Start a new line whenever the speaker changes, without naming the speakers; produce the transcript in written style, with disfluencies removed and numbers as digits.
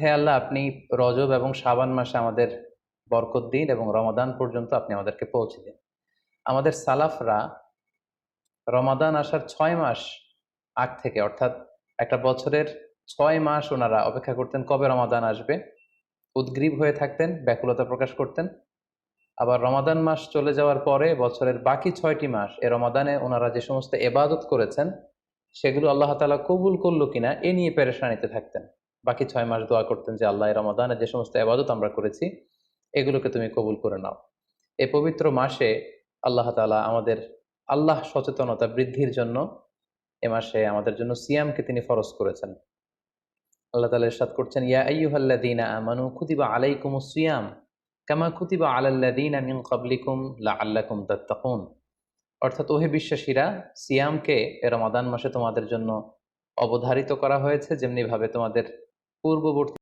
হে আল্লাহ, আপনি রজব এবং শাবান মাসে আমাদের বরকত দিন এবং রমাদান পর্যন্ত আপনি আমাদেরকে পৌঁছে দিন। আমাদের সালাফরা রমাদান আসার 6 মাস আগ থেকে, অর্থাৎ একটা বছরের 6 মাস ওনারা অপেক্ষা করতেন কবে রমাদান আসবে, উদগ্রীব হয়ে থাকতেন, ব্যাকুলতা প্রকাশ করতেন। আবার রমাদান মাস চলে যাওয়ার পরে বছরের বাকি 6টি মাস এ রমাদানে ওনারা যে সমস্ত এবাদত করেছেন সেগুলো আল্লাহ তাআলা কবুল করলো কিনা এ নিয়ে পেরেশানিতে থাকতেন। বাকি 6 মাস দোয়া করতেন যে আল্লাহ, এই রমাদানে যে সমস্ত এবাদত আমরা করেছি এগুলোকে তুমি কবুল করে নাও। এই পবিত্র মাসে আল্লাহ তাআলা আমাদের আল্লাহ সচেতনতা বৃদ্ধির জন্য এ মাসে আমাদের জন্য সিয়ামকে তিনি ফরজ করেছেন। আল্লাহ তাআলা ইরশাদ করছেন, ইয়া আইয়ুহাল্লাযীনা আমানু কুতিবা আলাইকুমুস সিয়াম কামা কুতিবা আলাল্লাযীনা মিন ক্বাবলিকুম লাআল্লাকুম তাত্তাকুন। অর্থাৎ, ওহে বিশ্বাসীরা, সিয়ামকে এ রমাদান মাসে তোমাদের জন্য অবধারিত করা হয়েছে, যেমনি ভাবে তোমাদের পূর্ববর্তী